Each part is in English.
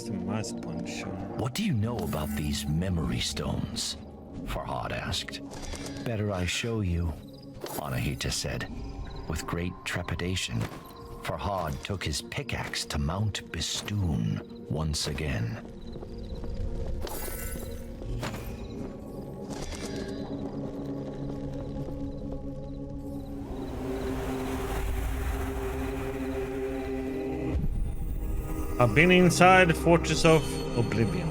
customized one, sure. What do you know about these memory stones? Farhad asked. Better I show you, Anahita said. With great trepidation, Farhad took his pickaxe to Mount Bistun once again. I've been inside the Fortress of Oblivion.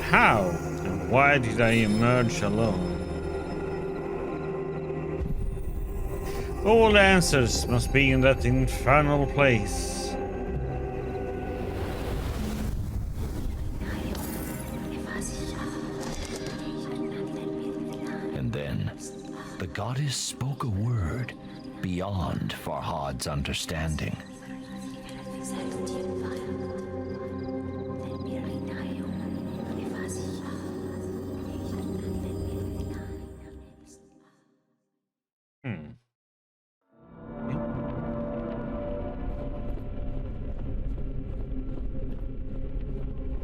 How and why did I emerge alone? All the answers must be in that infernal place. And then, the goddess spoke a word beyond Farhad's understanding.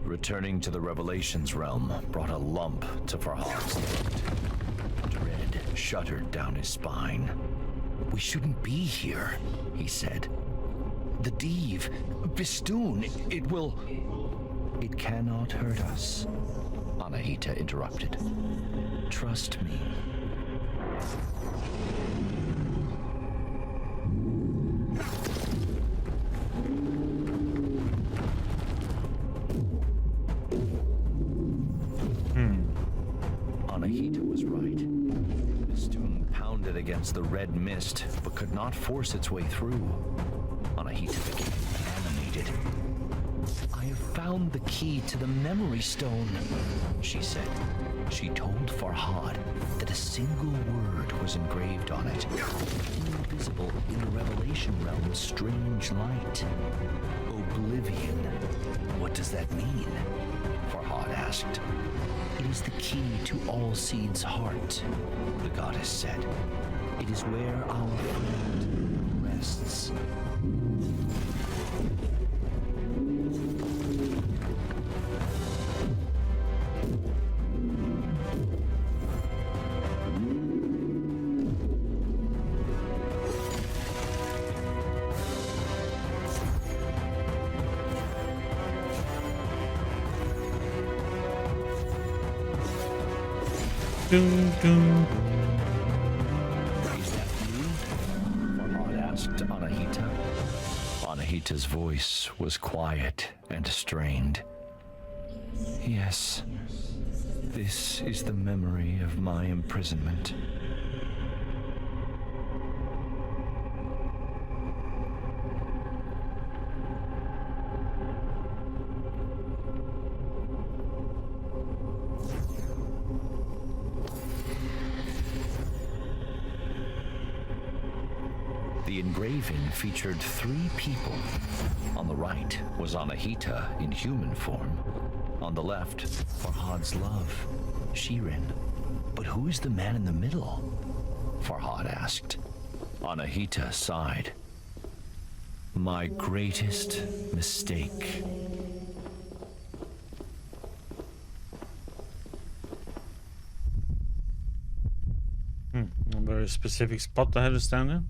Returning to the Revelations realm brought a lump to Farhad's throat. Dread shuddered down his spine. We shouldn't be here, he said. The Div, Bistun, it will... It cannot hurt us, Anahita interrupted. Trust me. Anahita was right. Bistun pounded against the red mist, but could not force its way through. Anahita became animated. I have found the key to the memory stone, she said. She told Farhad that a single word was engraved on it, invisible in the Revelation realm's strange light. Oblivion. What does that mean? Farhad asked. It is the key to all seeds' heart, the goddess said. It is where our friend rests. Dun, dun. Is that you? Farhad asked Anahita. Anahita's voice was quiet and strained. Yes, this is the memory of my imprisonment. The engraving featured 3 people. On the right was Anahita in human form. On the left, Farhad's love, Shirin. But who is the man in the middle? Farhad asked. Anahita sighed. My greatest mistake. A very specific spot I had to stand in.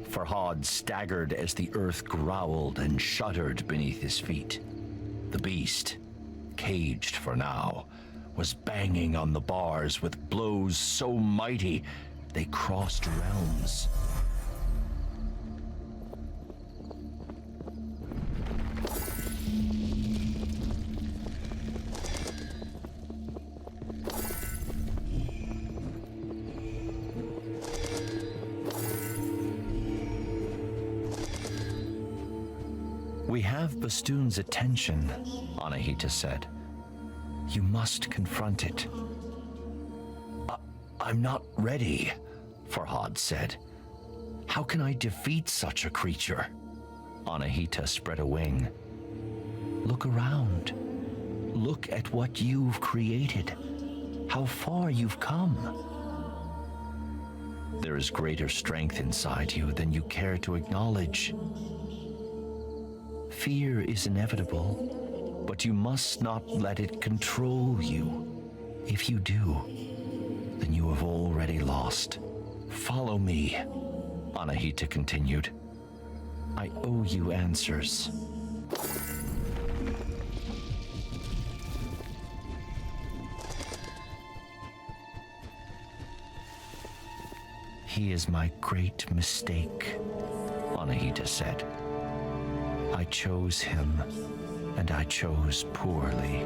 Farhad staggered as the earth growled and shuddered beneath his feet. The beast, caged for now, was banging on the bars with blows so mighty they crossed realms. We have Bistun's attention, Anahita said. You must confront it. I'm not ready, Farhad said. How can I defeat such a creature? Anahita spread a wing. Look around. Look at what you've created. How far you've come. There is greater strength inside you than you care to acknowledge. Fear is inevitable, but you must not let it control you. If you do, then you have already lost. Follow me, Anahita continued. I owe you answers. He is my great mistake, Anahita said. I chose him, and I chose poorly.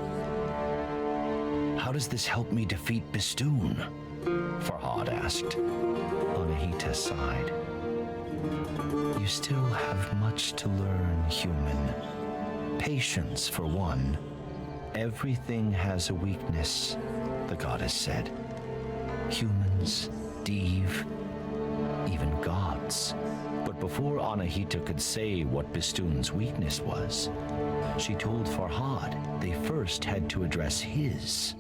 How does this help me defeat Bistun? Farhad asked. Anahita sighed. You still have much to learn, human. Patience, for one. Everything has a weakness, the goddess said. Humans, Div, even gods. But before Anahita could say what Bistun's weakness was, she told Farhad they first had to address his.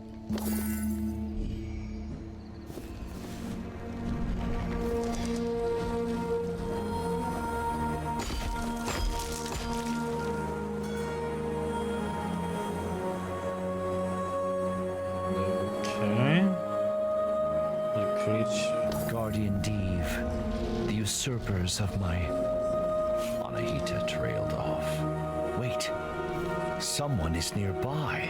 Guardian Div, the usurpers of my... Anahita trailed off. Wait, someone is nearby.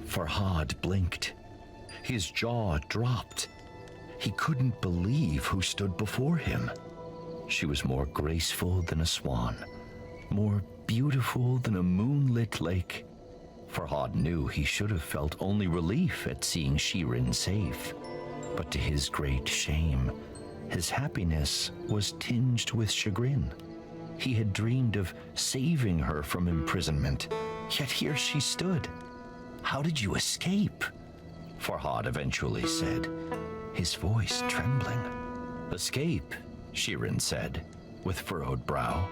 Farhad blinked. His jaw dropped. He couldn't believe who stood before him. She was more graceful than a swan, more beautiful than a moonlit lake. Farhad knew he should have felt only relief at seeing Shirin safe. But to his great shame, his happiness was tinged with chagrin. He had dreamed of saving her from imprisonment, yet here she stood. How did you escape? Farhad eventually said, his voice trembling. Escape? Shirin said, with furrowed brow.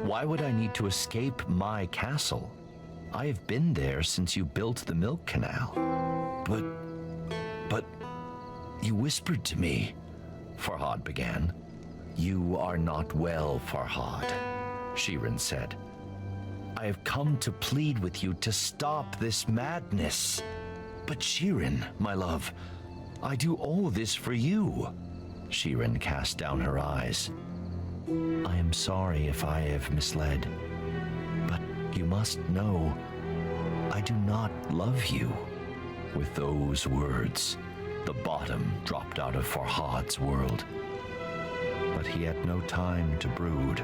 Why would I need to escape my castle? I have been there since you built the milk canal. But, you whispered to me, Farhad began. You are not well, Farhad, Shirin said. I have come to plead with you to stop this madness. But Shirin, my love, I do all this for you. Shirin cast down her eyes. I am sorry if I have misled, but you must know I do not love you. With those words, the bottom dropped out of Farhad's world. But he had no time to brood.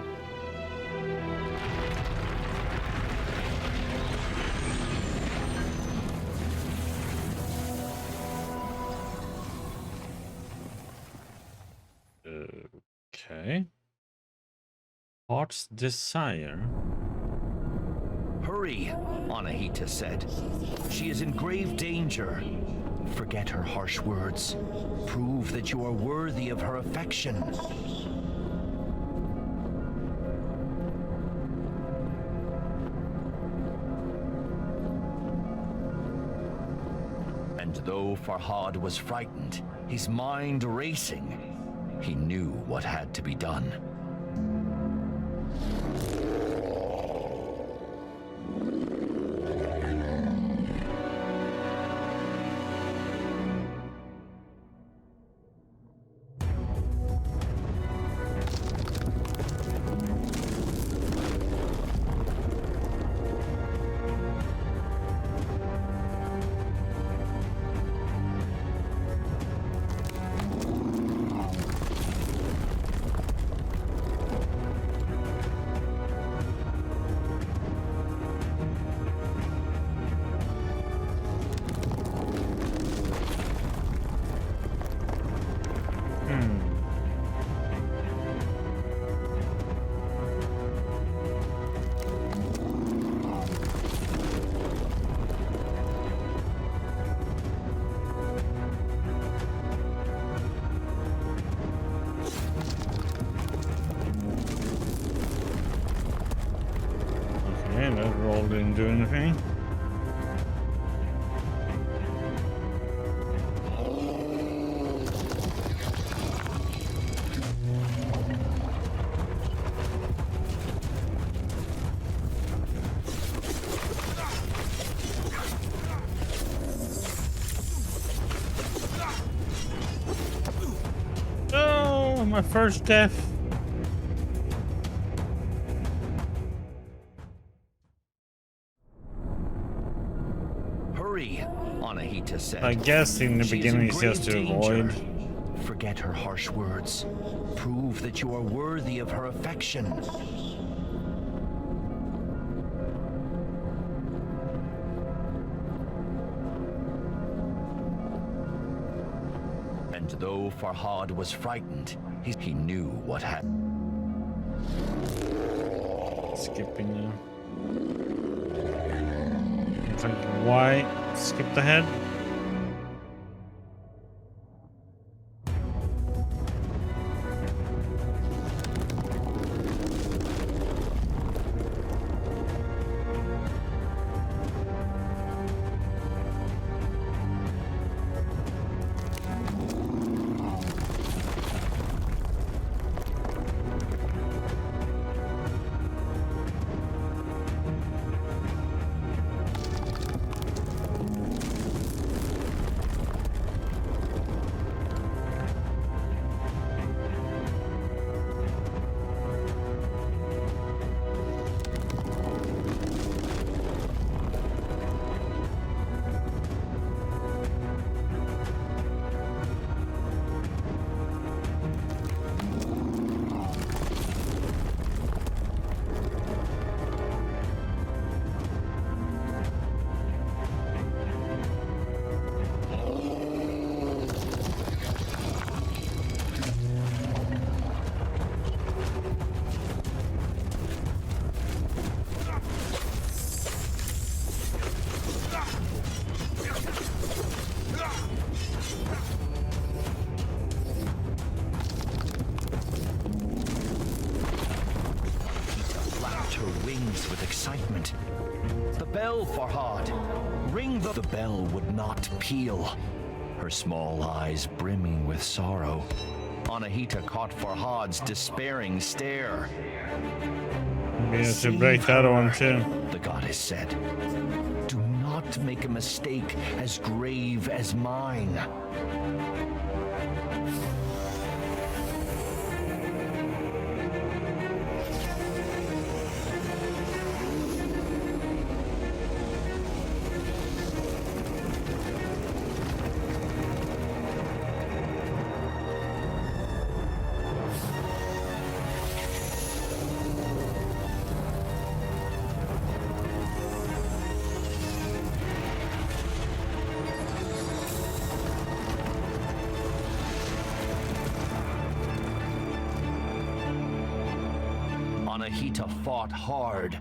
Okay. Heart's desire. Hurry, Anahita said. She is in grave danger. Forget her harsh words. Prove that you are worthy of her affection. And though Farhad was frightened, his mind racing, he knew what had to be done. Okay, that roll didn't do anything. Oh, my first death. Hurry, Anahita said. I guess in the She is beginning in it's just to grave danger. avoid. Forget her harsh words. Prove that you are worthy of her affection. And though Farhad was frightened, he knew what had. Skipping you. It's like, why skip the head? With excitement. The bell, Farhad. Ring the bell would not peal, her small eyes brimming with sorrow. Anahita caught Farhad's despairing stare. We have to break that one too. The goddess said. Do not make a mistake as grave as mine. Anahita fought hard,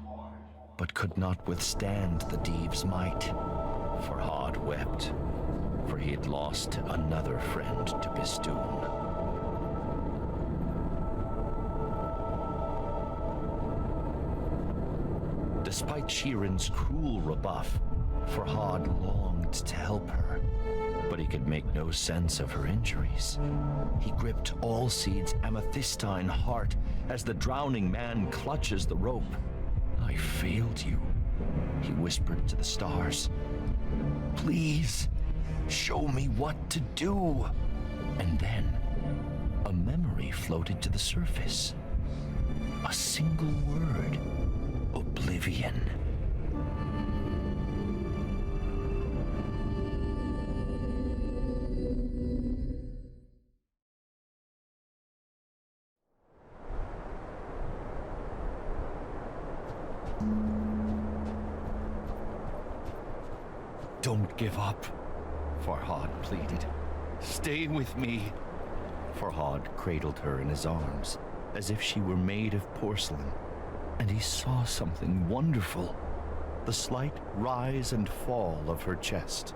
but could not withstand the Diev's might. Farhad wept, for he had lost another friend to Bistun. Despite Shirin's cruel rebuff, Farhad longed to help her, but he could make no sense of her injuries. He gripped Allseed's amethystine heart as the drowning man clutches the rope. I failed you, he whispered to the stars. Please, show me what to do. And then, a memory floated to the surface. A single word, oblivion. Don't give up, Farhad pleaded. Stay with me. Farhad cradled her in his arms, as if she were made of porcelain, and he saw something wonderful, the slight rise and fall of her chest.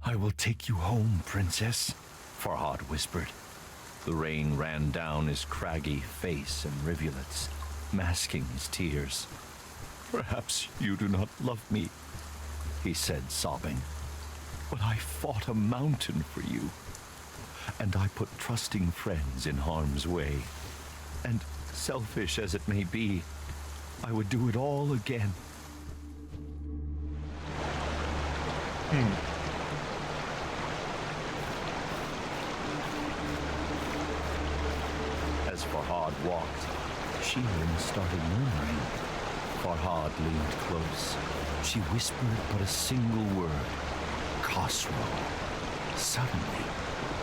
I will take you home, princess, Farhad whispered. The rain ran down his craggy face in rivulets, masking his tears. Perhaps you do not love me, he said, sobbing. But I fought a mountain for you, and I put trusting friends in harm's way. And selfish as it may be, I would do it all again. As Farhad walked, Shirin started murmuring. Farhad leaned close. She whispered but a single word. Khosrow. Suddenly,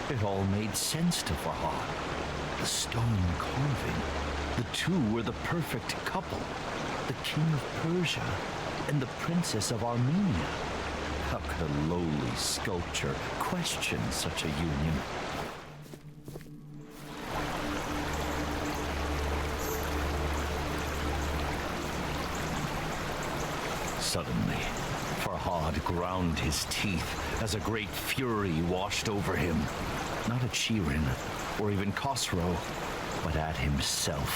it all made sense to Farhad. The stone carving. The two were the perfect couple. The king of Persia and the princess of Armenia. How could a lowly sculpture question such a union? Suddenly, Farhad ground his teeth as a great fury washed over him. Not at Shirin, or even Khosrow, but at himself.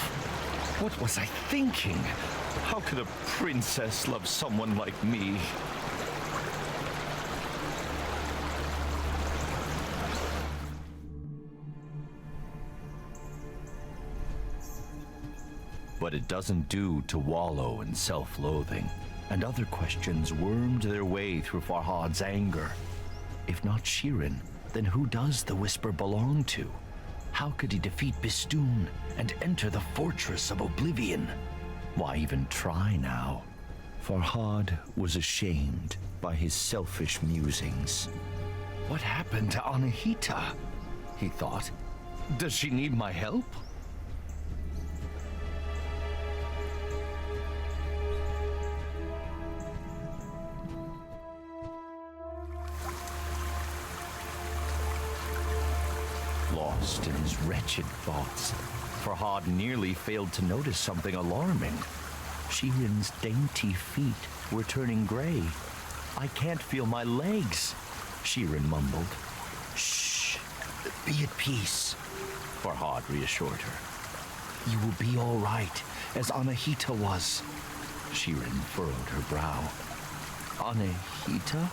What was I thinking? How could a princess love someone like me? But it doesn't do to wallow in self-loathing, and other questions wormed their way through Farhad's anger. If not Shirin, then who does the whisper belong to? How could he defeat Bistun and enter the fortress of oblivion? Why even try now? Farhad was ashamed by his selfish musings. What happened to Anahita? He thought. Does she need my help? Lost in his wretched thoughts, Farhad nearly failed to notice something alarming. Shirin's dainty feet were turning gray. I can't feel my legs, Shirin mumbled. Shh, be at peace, Farhad reassured her. You will be all right, as Anahita was. Shirin furrowed her brow. Anahita?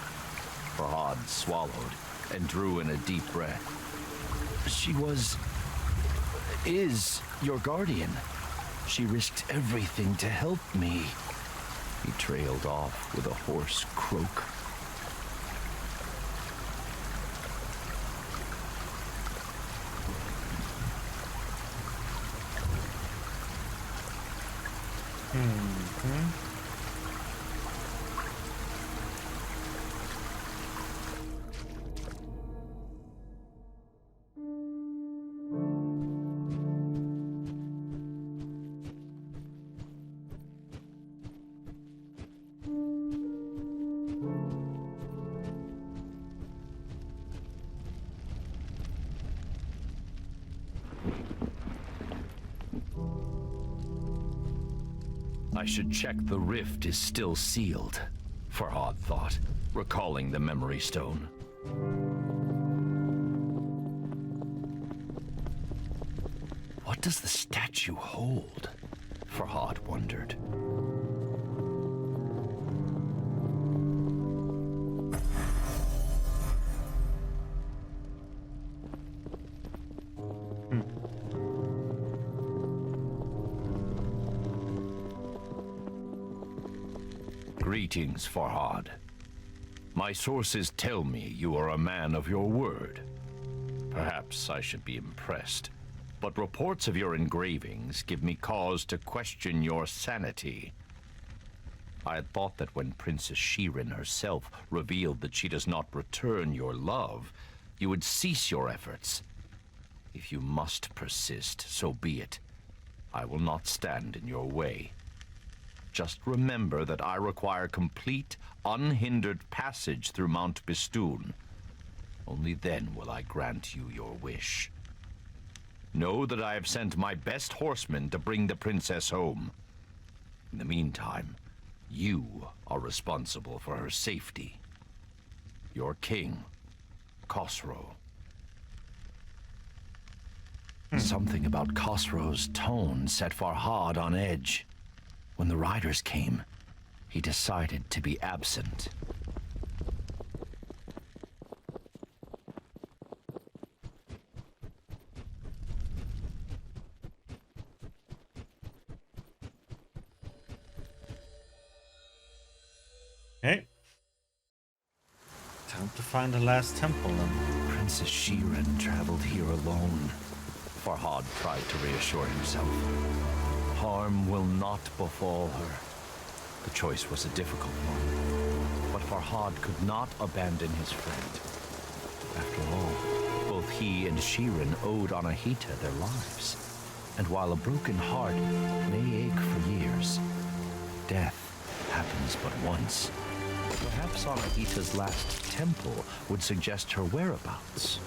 Farhad swallowed and drew in a deep breath. She is your guardian. She risked everything to help me. He trailed off with a hoarse croak. I should check the rift is still sealed, Farhad thought, recalling the memory stone. What does the statue hold? Farhad wondered. Greetings, Farhad. My sources tell me you are a man of your word. Perhaps I should be impressed, but reports of your engravings give me cause to question your sanity. I had thought that when Princess Shirin herself revealed that she does not return your love, you would cease your efforts. If you must persist, so be it. I will not stand in your way. Just remember that I require complete, unhindered passage through Mount Bistun. Only then will I grant you your wish. Know that I have sent my best horsemen to bring the princess home. In the meantime, you are responsible for her safety. Your king Khosrow. Something about Khosrow's tone set Farhad on edge. When the riders came, he decided to be absent. Okay. Time to find the last temple then. Princess Shirin traveled here alone. Farhad tried to reassure himself. Harm will not befall her. The choice was a difficult one, but Farhad could not abandon his friend. After all, both he and Shirin owed Anahita their lives. And while a broken heart may ache for years, death happens but once. Perhaps Anahita's last temple would suggest her whereabouts.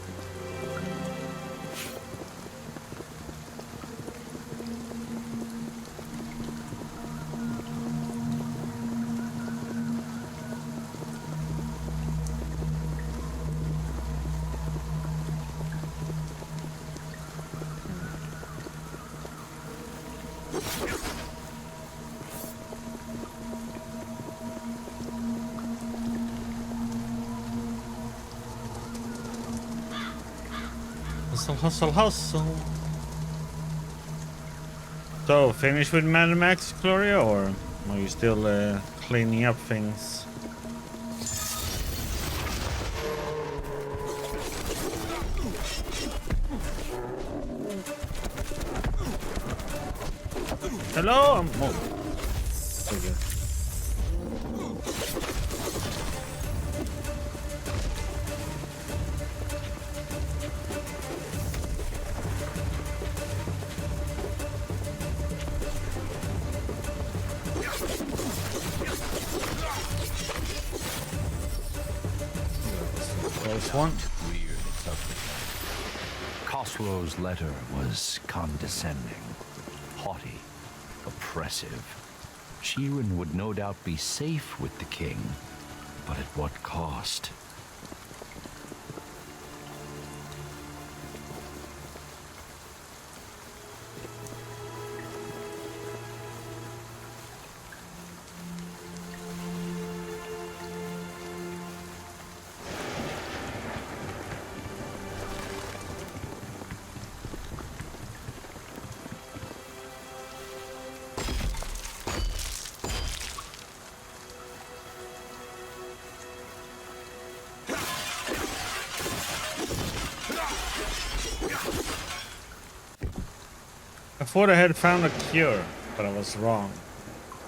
Hustle, hustle, hustle. So, finish with Mad Max, Gloria, or are you still cleaning up things? Hello? Okay. Close one. Khosrow's letter was condescending, haughty, oppressive. Shirin would no doubt be safe with the king, but at what cost? I thought I had found a cure, but I was wrong.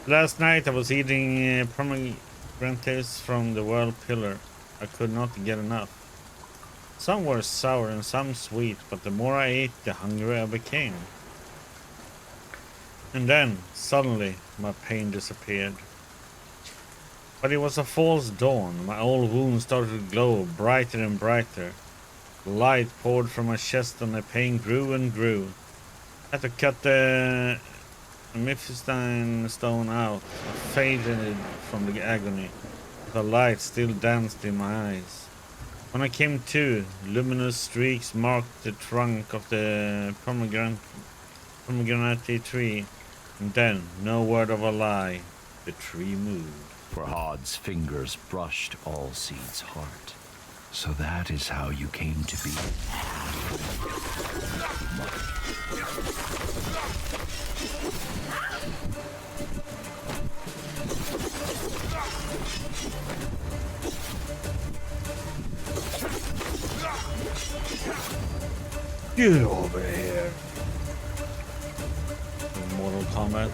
Last night I was eating pomegranates from the world pillar. I could not get enough. Some were sour and some sweet, but the more I ate, the hungrier I became. And then, suddenly, my pain disappeared. But it was a false dawn. My old wound started to glow brighter and brighter. Light poured from my chest and the pain grew and grew. I had to cut the Mephistophelian stone out. I faded from the agony. The light still danced in my eyes. When I came to, luminous streaks marked the trunk of the pomegranate tree. And then, no word of a lie, the tree moved. Farhad's fingers brushed Allseed's heart. So that is how you came to be. Get over here. Mortal Kombat.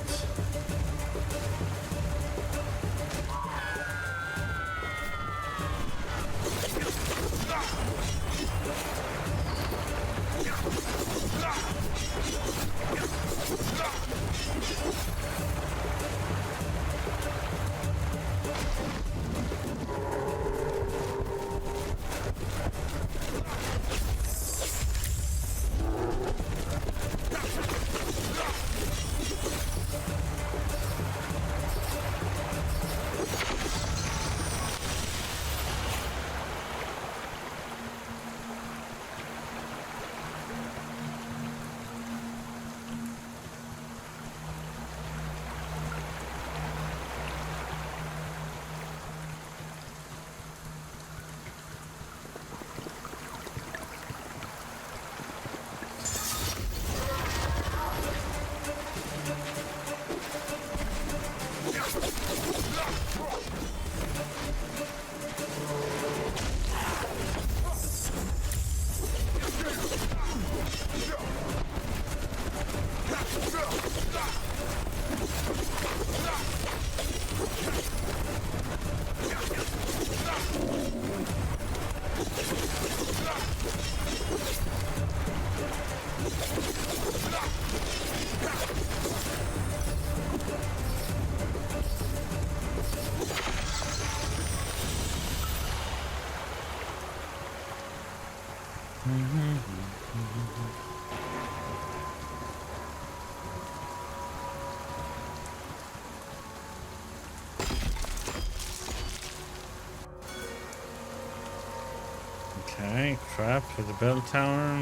map for the bell tower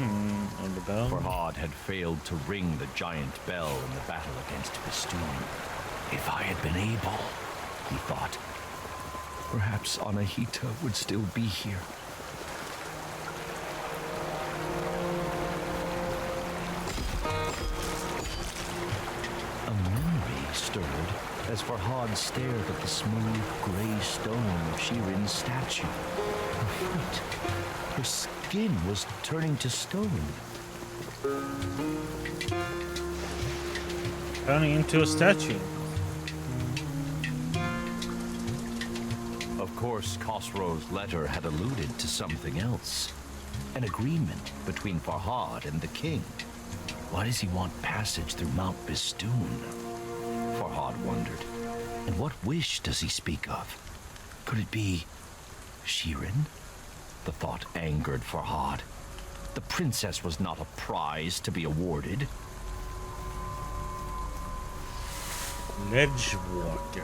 or the bell. Farhad had failed to ring the giant bell in the battle against Bistun. If I had been able, he thought, perhaps Anahita would still be here. A memory stirred as Farhad stared at the smooth gray stone of Shirin's statue. Her foot, her skin was turning to stone. Turning into a statue. Of course, Khosrow's letter had alluded to something else. An agreement between Farhad and the king. Why does he want passage through Mount Bistun? Farhad wondered. And what wish does he speak of? Could it be Shirin? The thought angered Farhad. The princess was not a prize to be awarded. Ledge walker.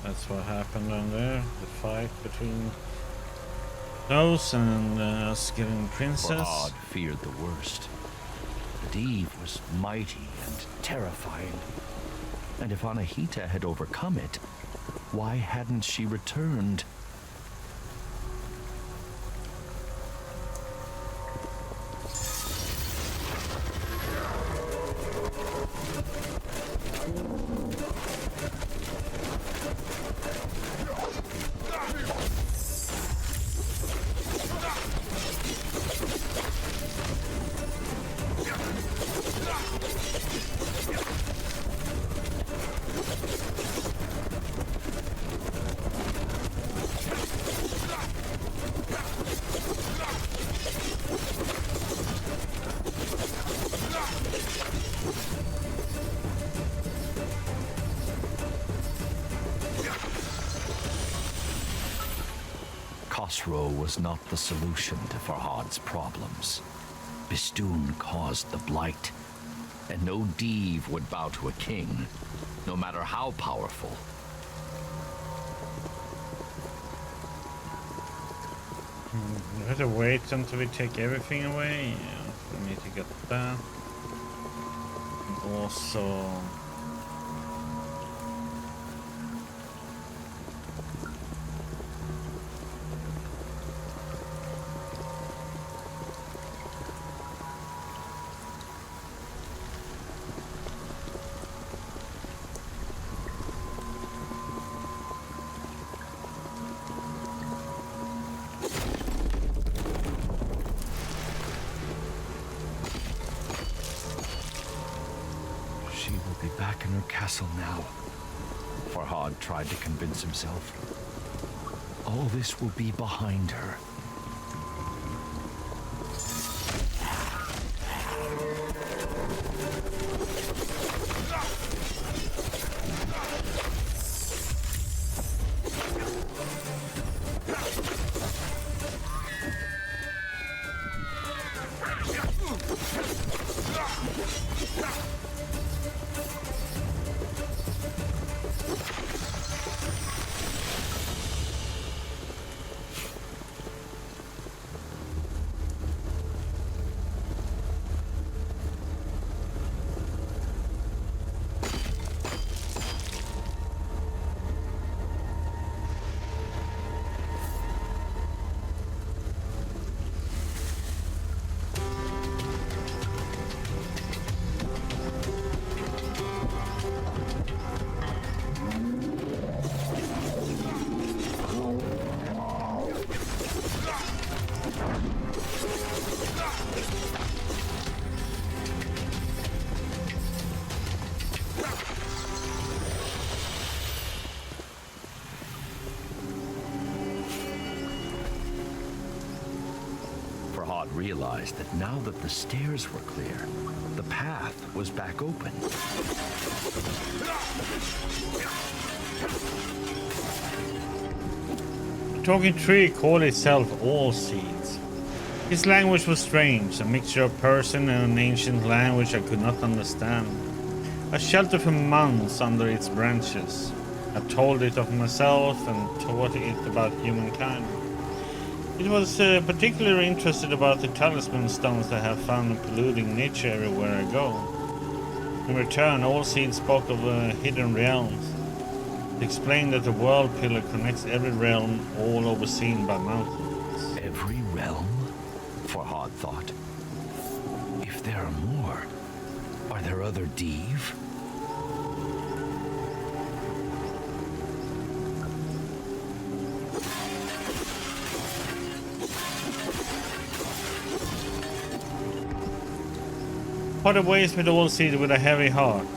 That's what happened on there. The fight between those and us getting princess. Farhad feared the worst. The Div was mighty and terrifying. And if Anahita had overcome it, why hadn't she returned? Khosrow was not the solution to Farhad's problems. Bistun caused the blight, and no Div would bow to a king, no matter how powerful. We have to wait until we take everything away. Yeah, we need to get that. And also... She will be back in her castle now. Farhad tried to convince himself. All this will be behind her. Farhad realized that now that the stairs were clear, the path was back open. talking tree called itself All Seeds. His language was strange, a mixture of Persian and an ancient language I could not understand. I sheltered for months under its branches. I told it of myself and taught it about humankind. It was particularly interested about the talisman stones I have found polluting nature everywhere I go. In return, All Seeds spoke of hidden realms. It explained that the world pillar connects every realm, all overseen by mountains. Every realm? Farhad thought. If there are more, are there other Div? Parted ways with All Seed with a heavy heart.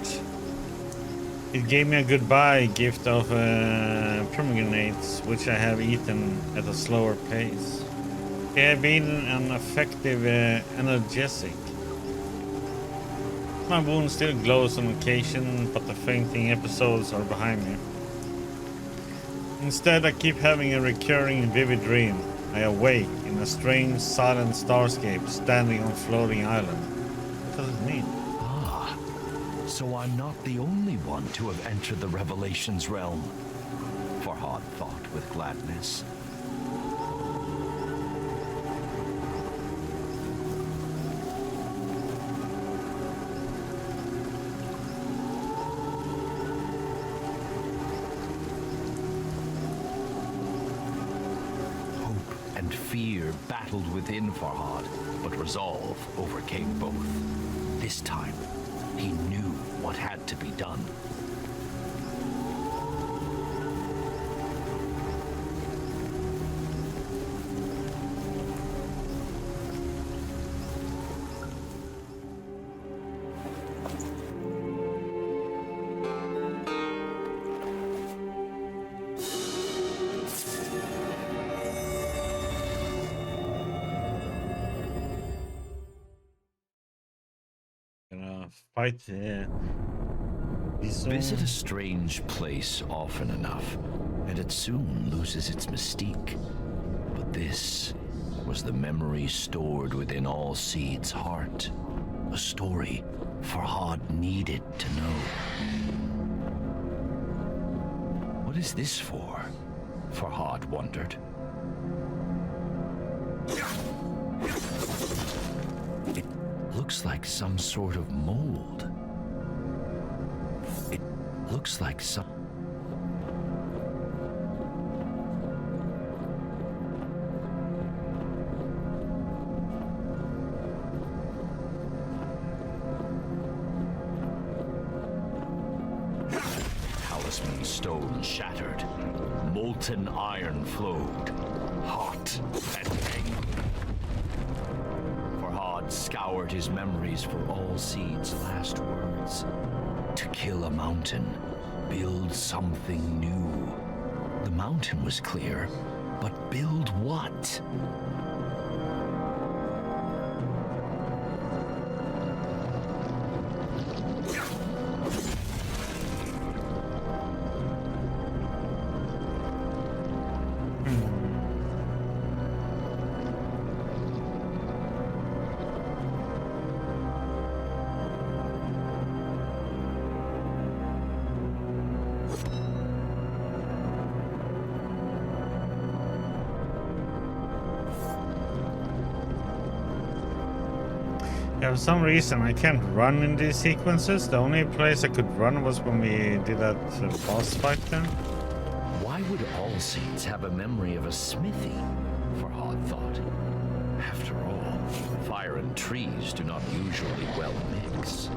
It gave me a goodbye gift of pomegranates, which I have eaten at a slower pace. They have been an effective analgesic. My wound still glows on occasion, but the fainting episodes are behind me. Instead, I keep having a recurring vivid dream. I awake in a strange, silent starscape standing on a floating island. What does it mean? Ah, so I'm not the only one to have entered the Revelations realm, Farhad thought with gladness. And fear battled within Farhad, but resolve overcame both. This time, he knew what had to be done. Fight Visit a strange place often enough, and it soon loses its mystique. But this was the memory stored within All Seed's heart. A story Farhad needed to know. What is this for? Farhad wondered. It looks like some sort of mold. It looks like some... Talisman stone shattered. Molten iron flowed. Hot and angry. Farhad scoured his memories for All Seed's last words. To kill a mountain, build something new. The mountain was clear, but build what? Yeah, for some reason I can't run in these sequences. The only place I could run was when we did that boss fight there. Why would All Seeds have a memory of a smithy? Farhad thought. After all, fire and trees do not usually well mix.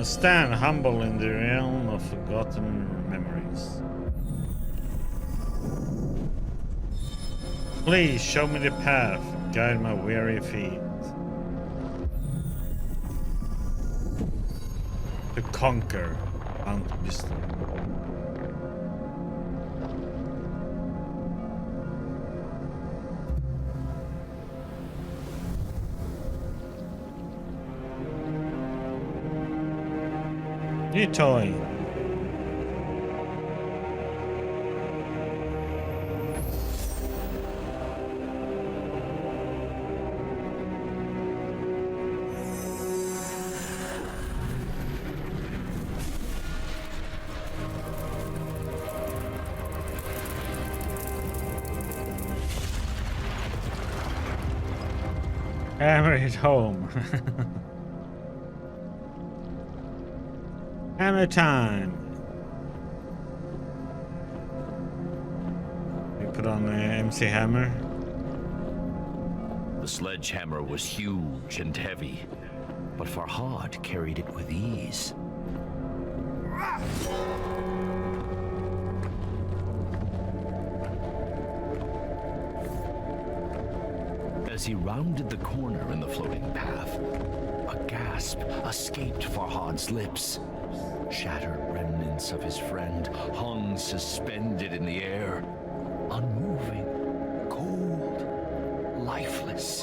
Stand humble in the realm of forgotten memories. Please show me the path, guide my weary feet. To conquer Mount Bistun. New toy. Hammer it home. Hammer time. We put on the MC hammer. The sledgehammer was huge and heavy, but Farhad carried it with ease. As he rounded the corner in the floating path, a gasp escaped Farhad's lips. Shattered remnants of his friend hung suspended in the air, unmoving, cold, lifeless.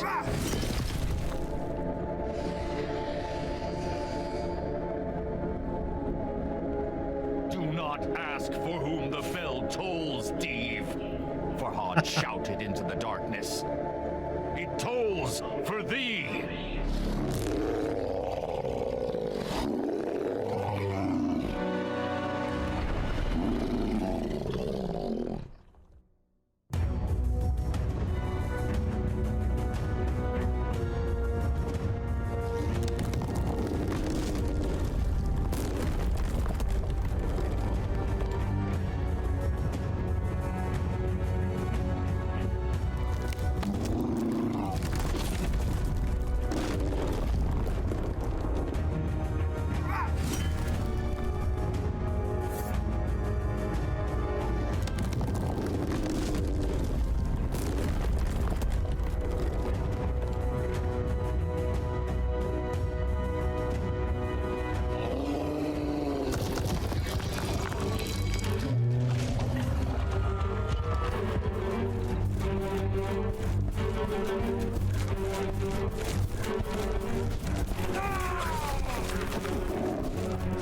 Do not ask for whom the bell tolls, Dave, Farhad shouted into the darkness. It tolls for thee!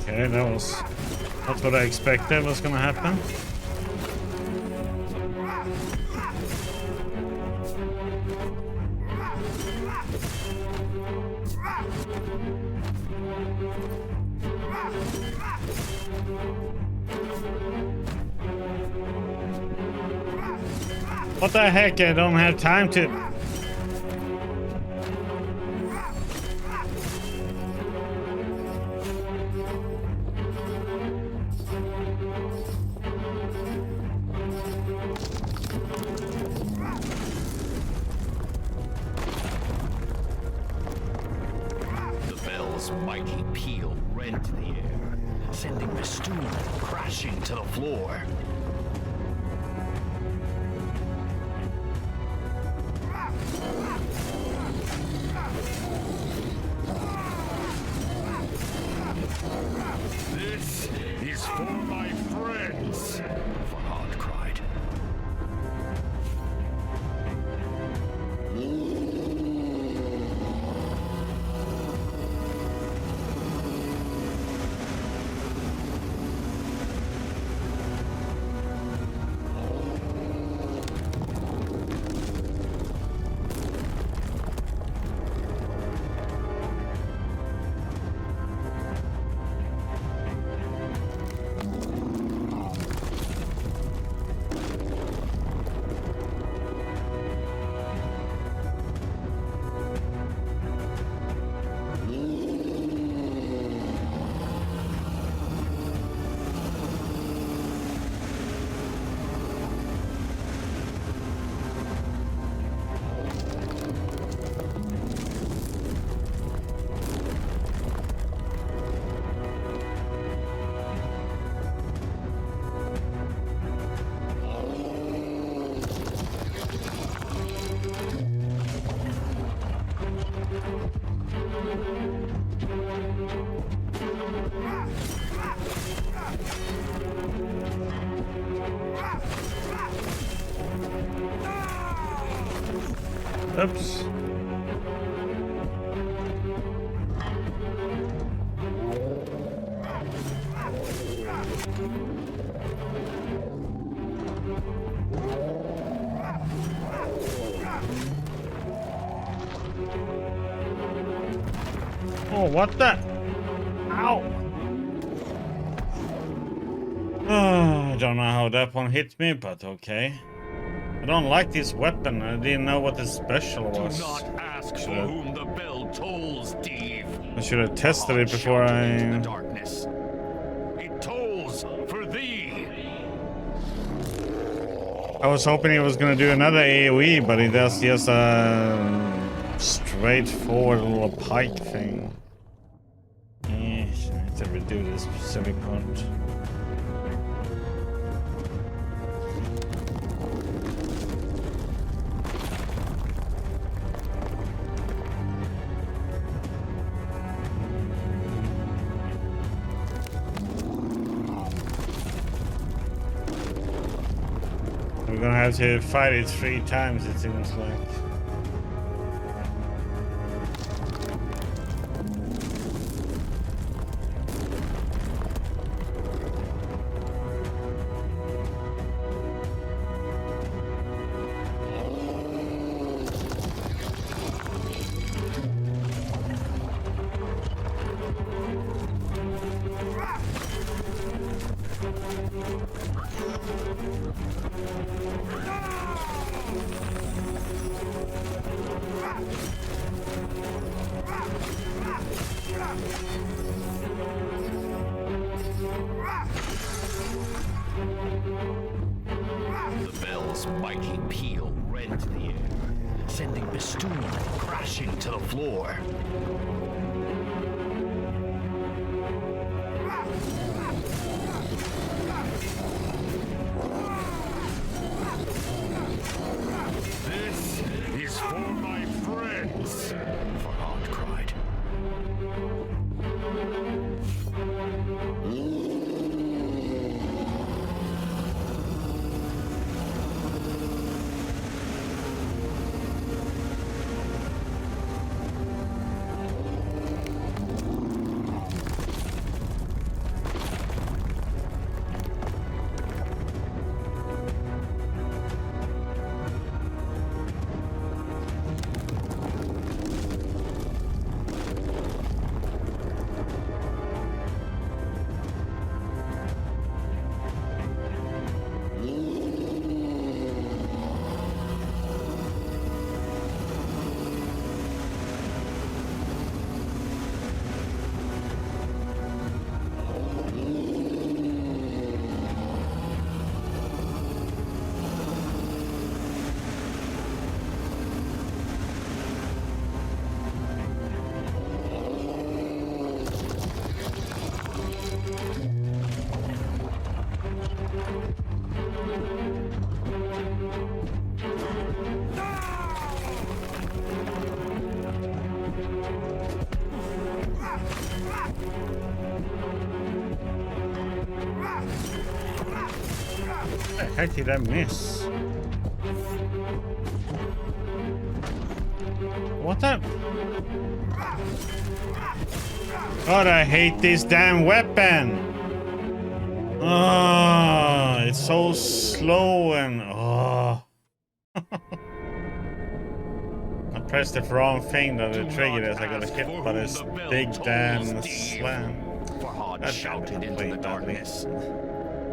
Okay, that's what I expected was gonna happen. What the heck? I don't have time to. Mighty peal rent the air, sending Bistun crashing to the floor. This is for my friends, Farhad cried. Oops. Oh, what the? Ow! I don't know how that one hit me, but okay. I don't like this weapon. I didn't know what the special was. Do not ask for whom the bell tolls, Steve. I should have tested it before Into the I... darkness. It tolls for thee. I was hoping he was gonna do another AoE, but he does just a straightforward little pike thing. Yeah, I have to redo this silly part. We're gonna have to fight it 3 times, it seems like. The bell's mighty peal rent the air, sending Bistun crashing to the floor. This is for my friends, Farhad cried. What the heck did I miss? What the? God, I hate this damn weapon! Oh, it's so slow and oh. I pressed the wrong thing that it triggered as I got hit by this big damn slam. Farhad shouted into the darkness.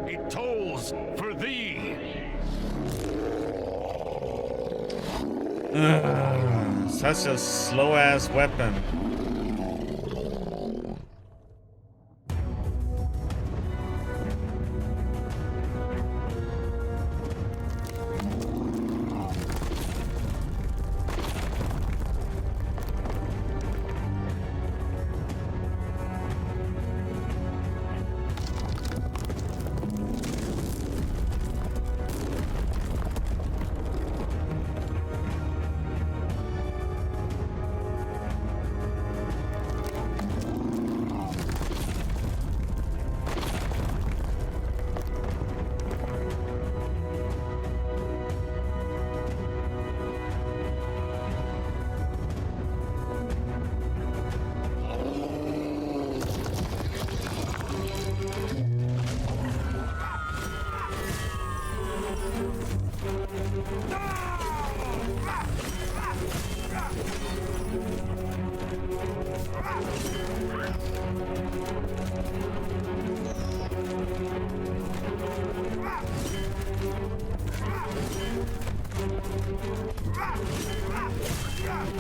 It tolls for thee. Such a slow ass weapon.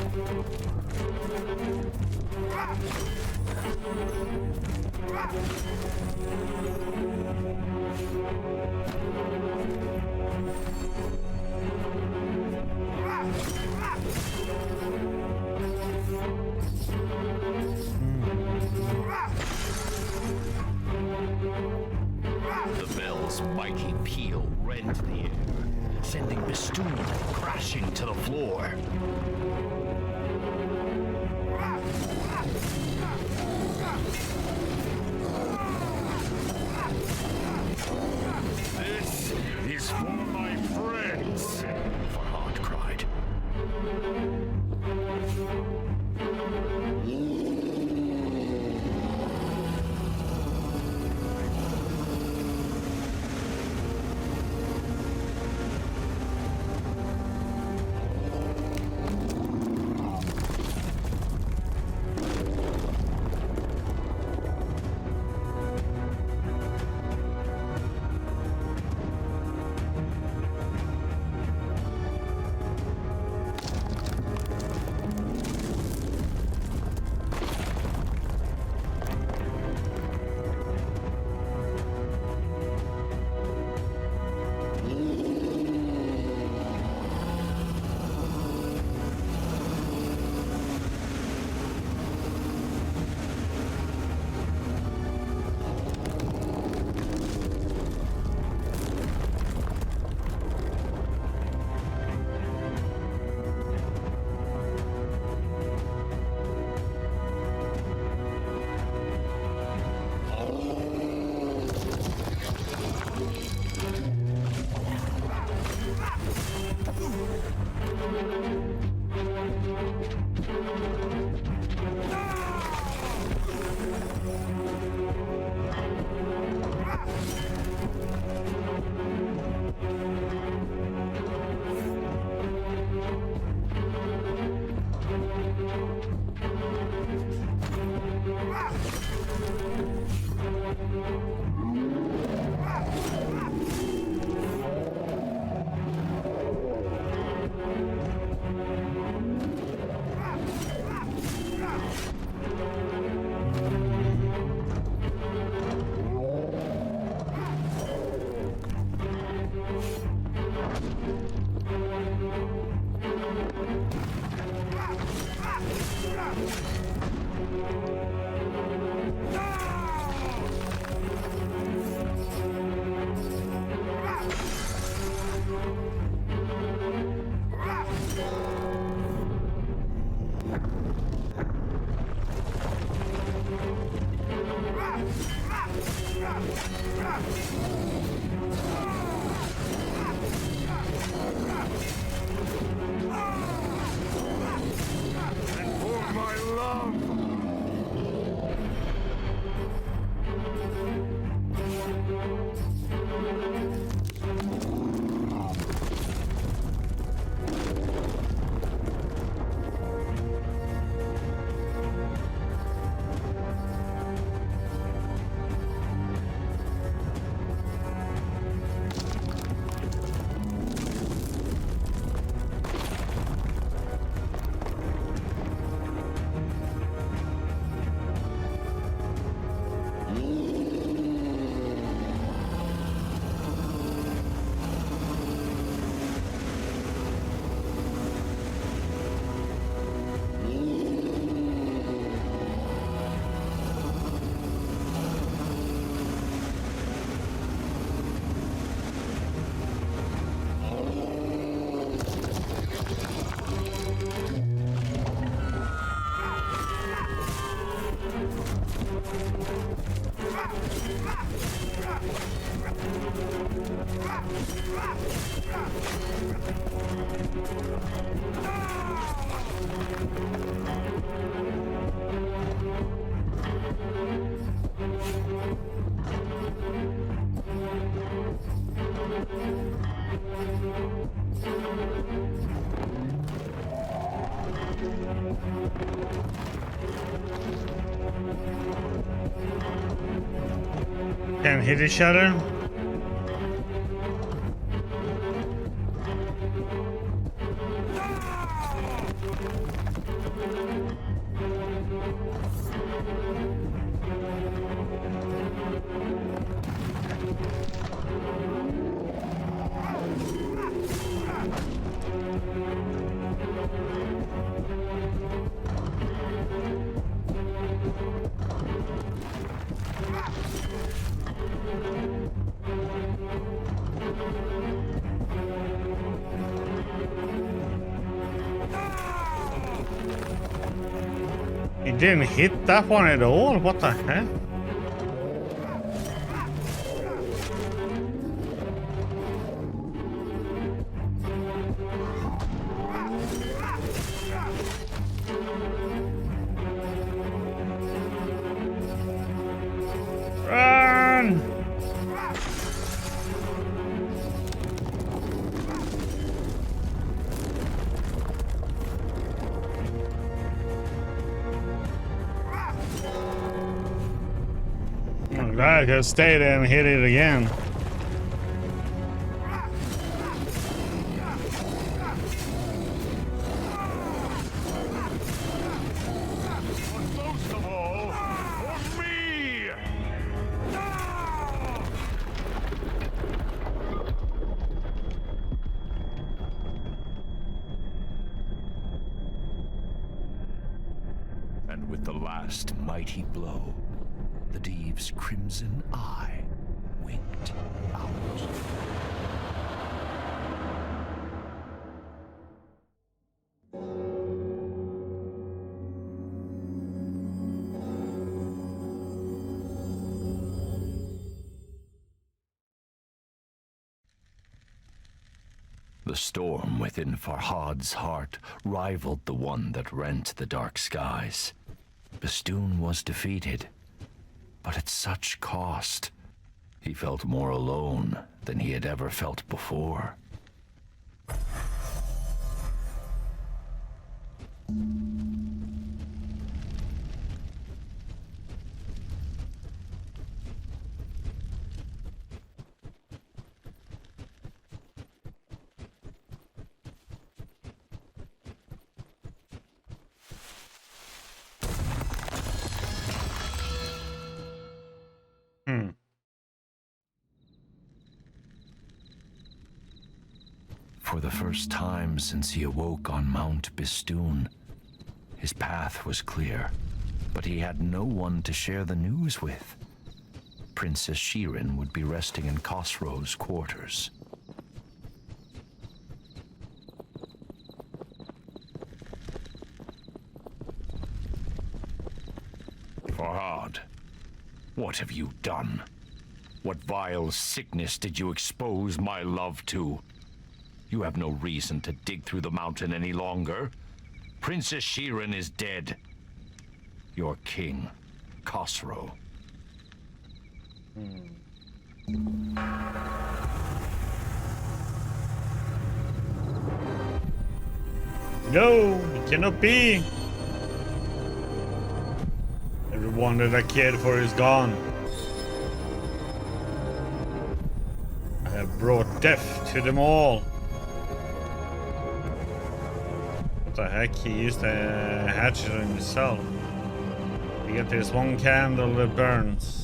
The bell's mighty peal rent the air, sending Bistun crashing to the floor. This is for my friends. Farhad cried. Can't hit each other. He didn't hit that one at all? What the heck? Run! I'm glad I could stay there and hit it again. Most of all, for me! And with the last mighty blow, the Deve's crimson eye winked out. The storm within Farhad's heart rivaled the one that rent the dark skies. Bistun was defeated, but at such cost. He felt more alone than he had ever felt before. For the first time since he awoke on Mount Bistun, his path was clear, but he had no one to share the news with. Princess Shirin would be resting in Khosrow's quarters. Farhad, what have you done? What vile sickness did you expose my love to? You have no reason to dig through the mountain any longer. Princess Shirin is dead. Your king, Khosrow. No, it cannot be. Everyone that I cared for is gone. I have brought death to them all. What the heck? He used a hatchet on himself. You get this one candle that burns.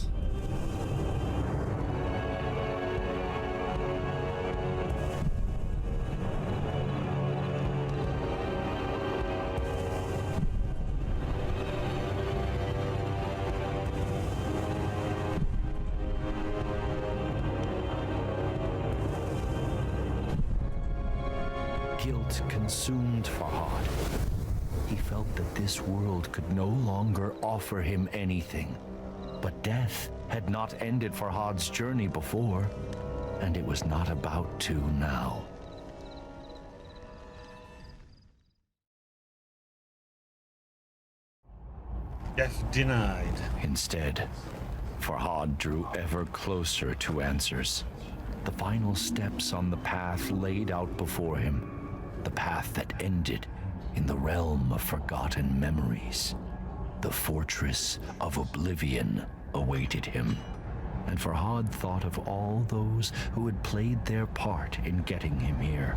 Guilt consumed Farhad. He felt that this world could no longer offer him anything. But death had not ended Farhad's journey before, and it was not about to now. Death denied. Instead, Farhad drew ever closer to answers. The final steps on the path laid out before him. The path that ended in the realm of forgotten memories. The fortress of oblivion awaited him. And Farhad thought of all those who had played their part in getting him here.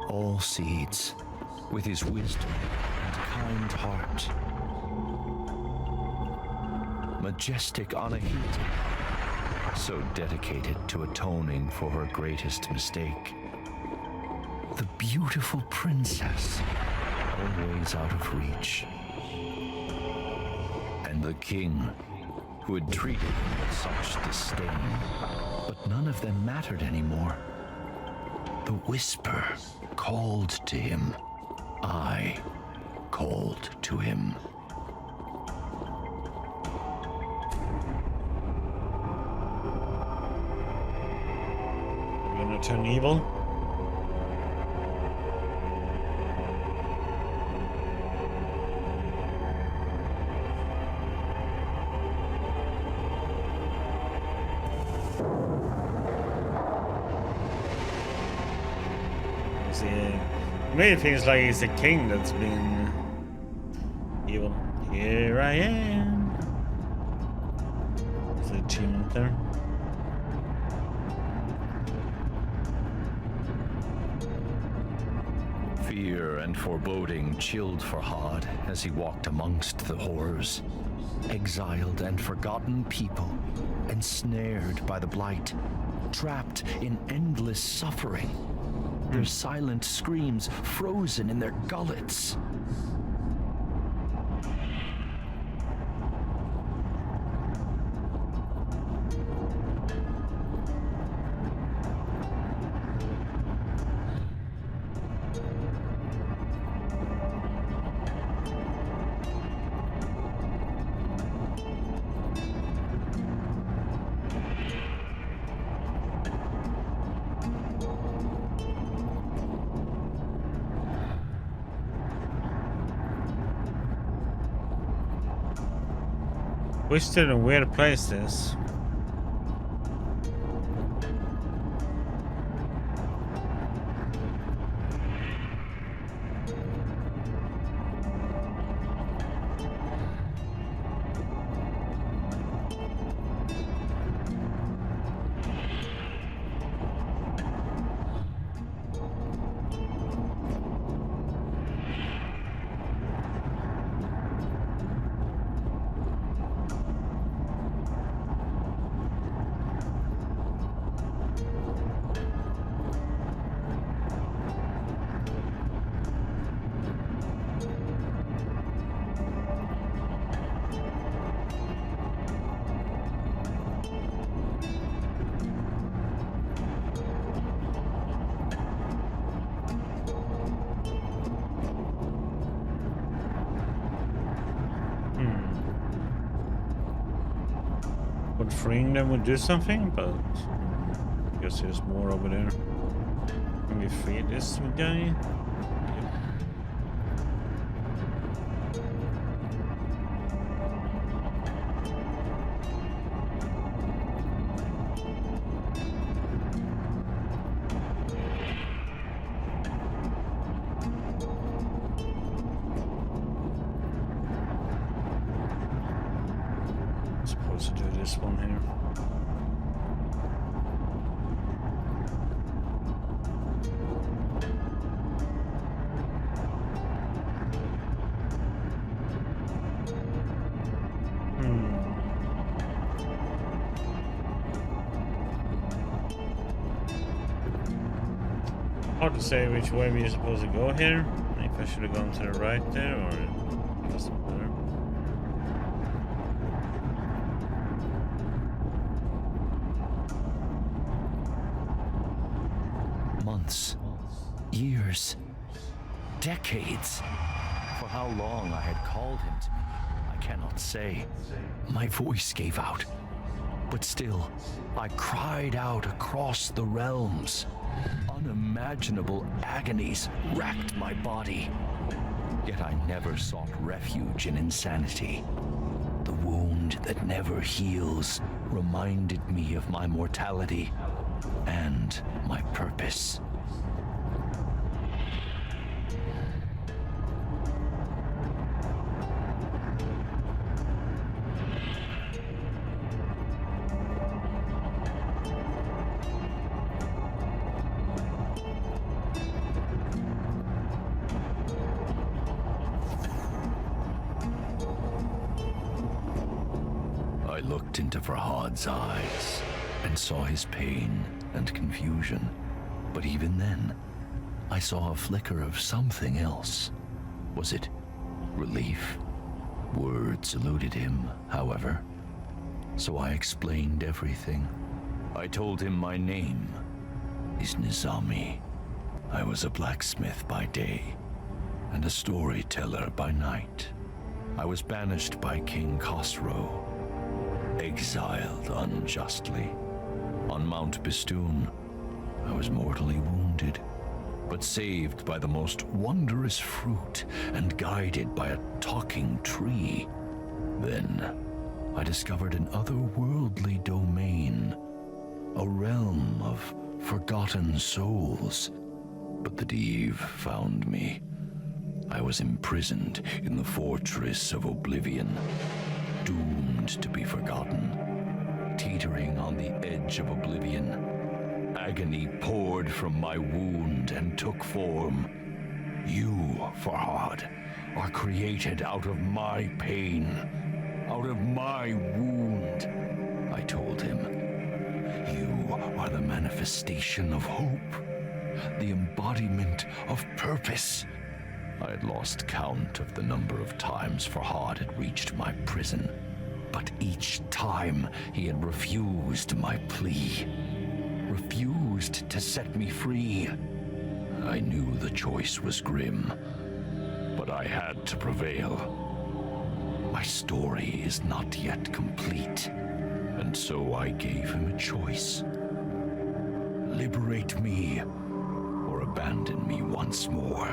All seeds, with his wisdom and kind heart. Majestic Anahita, so dedicated to atoning for her greatest mistake. The beautiful princess, always out of reach. And the king, who had treated him with such disdain. But none of them mattered anymore. The whisper called to him. I called to him. You're gonna turn evil? Many things like it's a king that's been evil. Here I am. There's the achievement there. Fear and foreboding chilled Farhad as he walked amongst the horrors. Exiled and forgotten people, ensnared by the blight, trapped in endless suffering. Their silent screams frozen in their gullets. Twisted and weird place this. But freeing them would do something, but I guess there's more over there. Can we free this guy? Supposed to do this one here. Hard to say which way we're supposed to go here. If I should have gone to the right there, or it doesn't matter. Months, years, decades. For how long I had called him to me, I cannot say. My voice gave out. But still, I cried out across the realms. Unimaginable agonies racked my body. Yet I never sought refuge in insanity. The wound that never heals reminded me of my mortality and my purpose. I looked into Farhad's eyes and saw his pain and confusion. But even then, I saw a flicker of something else. Was it relief? Words eluded him, however. So I explained everything. I told him my name is Nizami. I was a blacksmith by day and a storyteller by night. I was banished by King Khosrow, exiled unjustly. On Mount Bistun, I was mortally wounded, but saved by the most wondrous fruit and guided by a talking tree. Then I discovered an otherworldly domain, a realm of forgotten souls. But the Div found me. I was imprisoned in the fortress of oblivion, doomed to be forgotten, teetering on the edge of oblivion. Agony poured from my wound and took form. You, Farhad, are created out of my pain, out of my wound, I told him. You are the manifestation of hope, the embodiment of purpose. I had lost count of the number of times Farhad had reached my prison, but each time he had refused my plea, refused to set me free. I knew the choice was grim, but I had to prevail. My story is not yet complete, and so I gave him a choice. Liberate me, or abandon me once more.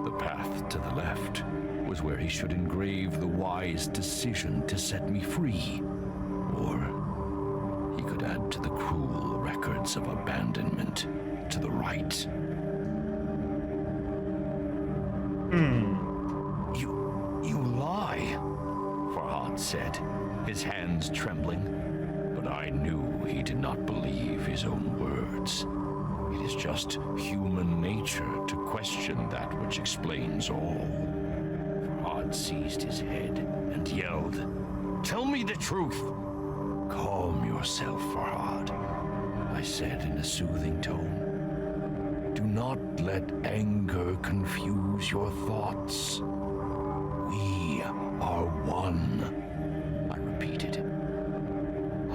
The path to the left was where he should engrave the wise decision to set me free, or he could add to the cruel records of abandonment to the right. You lie, Farhad said, his hands trembling. But I knew he did not believe his own words. It is just human nature to question that which explains all. Farhad seized his head and yelled, "Tell me the truth!" "Calm yourself, Farhad," I said in a soothing tone. "Do not let anger confuse your thoughts. We are one," I repeated.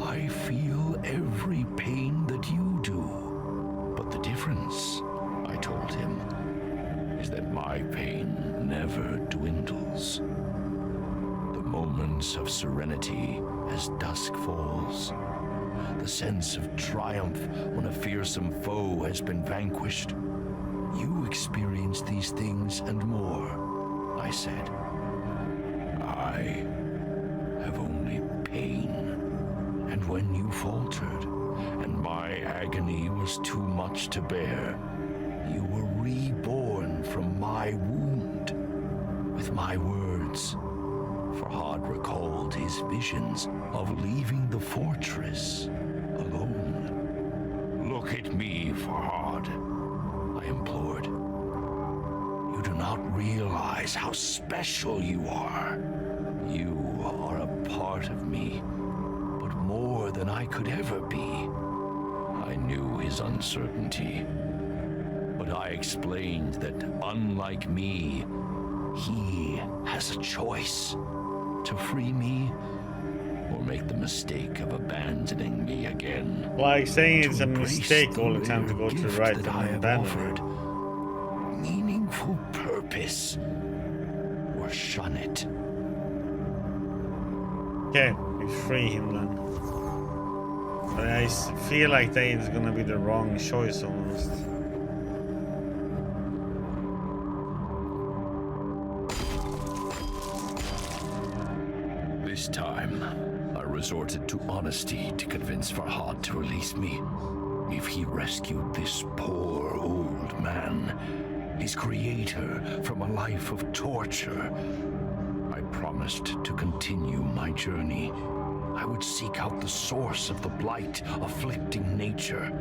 "I feel every pain that you do. But the difference," I told him, "is that my pain never dwindles. The moments of serenity as dusk falls, the sense of triumph when a fearsome foe has been vanquished. You experience these things and more," I said. "I have only pain. And when you faltered, and my agony was too much to bear, you were reborn from my wound with my words." Farhad recalled his visions of leaving the fortress alone. "Look at me, Farhad," I implored. "You do not realize how special you are. You are a part of me, but more than I could ever be." I knew his uncertainty, but I explained that, unlike me, he has a choice: to free me or make the mistake of abandoning me again. Like saying To it's a embrace mistake all the time to go to the gift right that and I have abandon offered, it. meaningful purpose, or shun it. Okay, we free him then. But I feel like that is gonna be the wrong choice almost. This time, I resorted to honesty to convince Farhad to release me. If he rescued this poor old man, his creator, from a life of torture, I promised to continue my journey. I would seek out the source of the blight afflicting nature,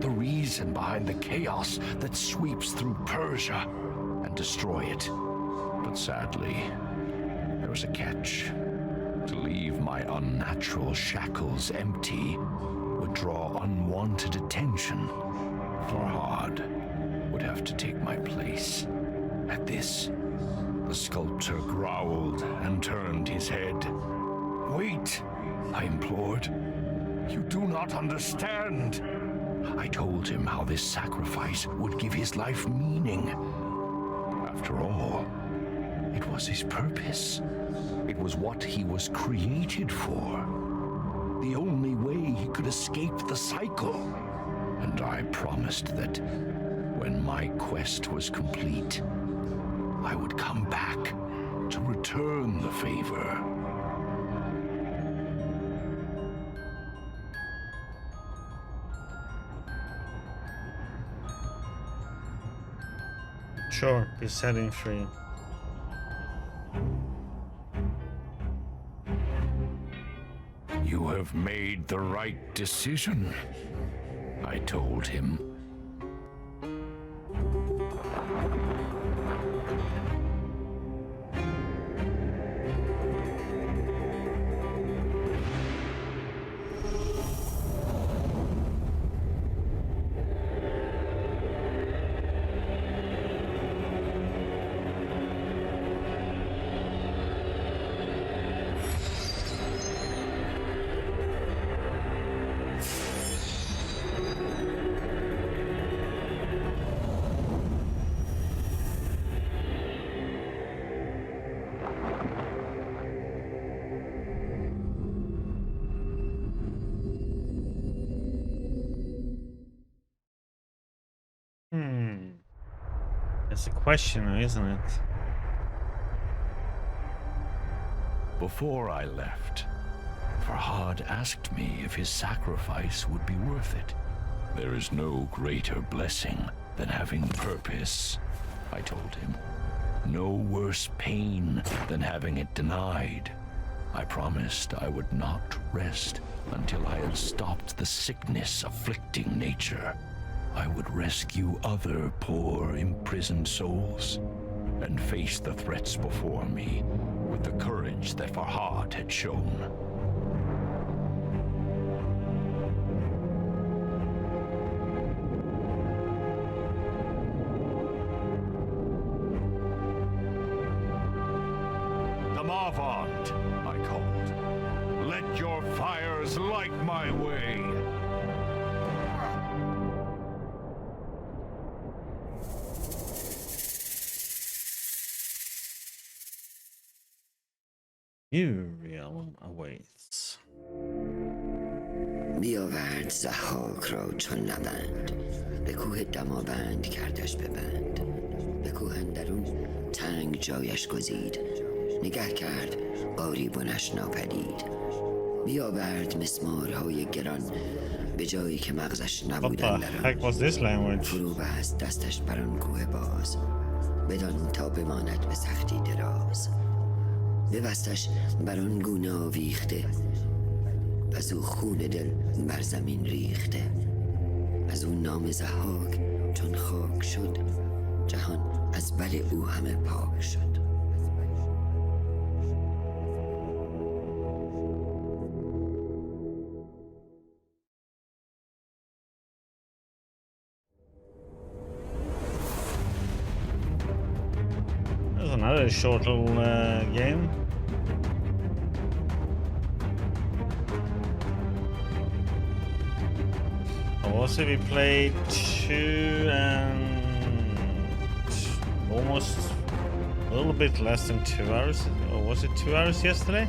the reason behind the chaos that sweeps through Persia, and destroy it. But sadly, there was a catch. To leave my unnatural shackles empty would draw unwanted attention. Farhad would have to take my place. At this, the sculptor growled and turned his head. Wait, I implored. You do not understand. I told him how this sacrifice would give his life meaning. After all, it was his purpose. It was what he was created for. The only way he could escape the cycle. And I promised that when my quest was complete, I would come back to return the favor. Sure, be setting free. You have made the right decision, I told him. It's a question, isn't it? Before I left, Farhad asked me if his sacrifice would be worth it. There is no greater blessing than having purpose, I told him. No worse pain than having it denied. I promised I would not rest until I had stopped the sickness afflicting nature. I would rescue other poor, imprisoned souls and face the threats before me with the courage that Farhad had shown. The Marvand, I called. Let your fires light my way. New realm awaits. بیاورد ضحاک را چون نبند، به کوه دماوند کردش ببند. به کوه اندرون تنگ جایش گزید، نگه کرد قاریبونش ناپدید. بیاورد مسمارهای گران، به جایی که مغزش What نبودن the در heck was this language? فرو بست دستش بر آن کوه باز، بدان تا بماند به سختی دراز. ببستش بر آن گونه آویخته، از او خون دل بر زمین ریخته. از او نام ضحاک چون خاک شد، جهان از بل او همه پاک شد. There's another short little game. Also, we played 2 and almost a little bit less than 2 hours. Or was it 2 hours yesterday?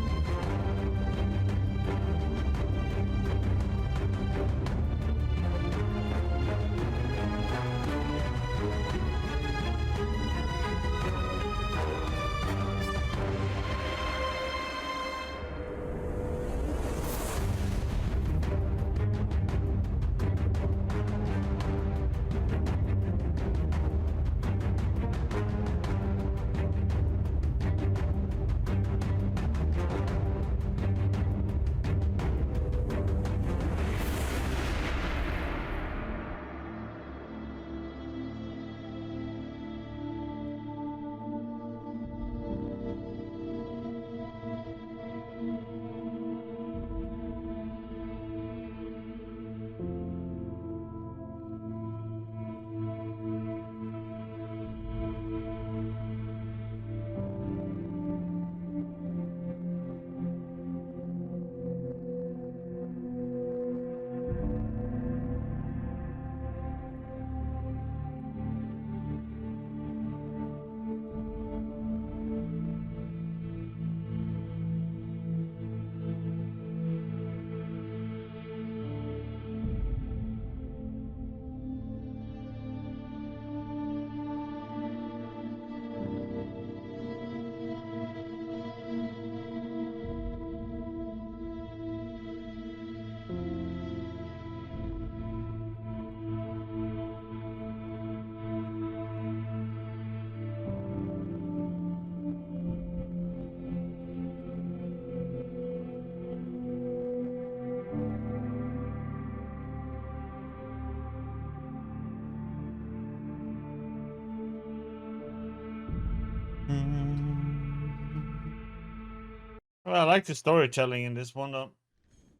like the storytelling in this one though.